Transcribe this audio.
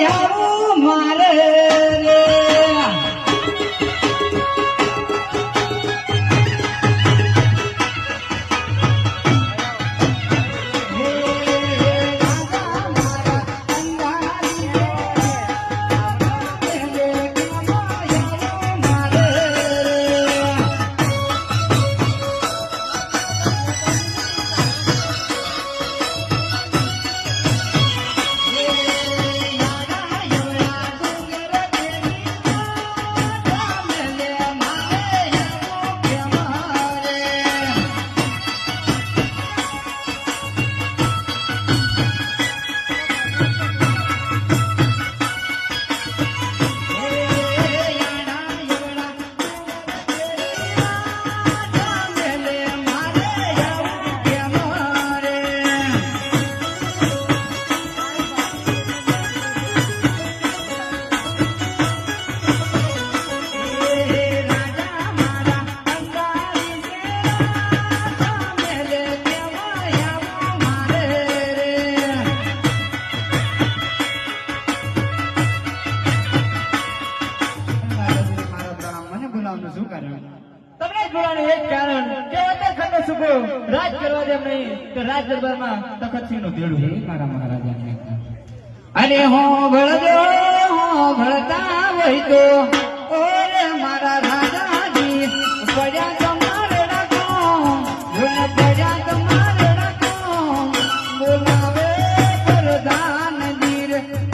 આવું મારે રાજ કરવા દે નહીં તો રાજ દરબારમાં તખતસિંહ નું દેડું મારા મહારાજાને અને હું ભળતા હોય તો ઓરે મારા રાજાજી પડ્યા તમારે રાખો પડ્યા તમારે રાખો બોલાવે પ્રધાનજી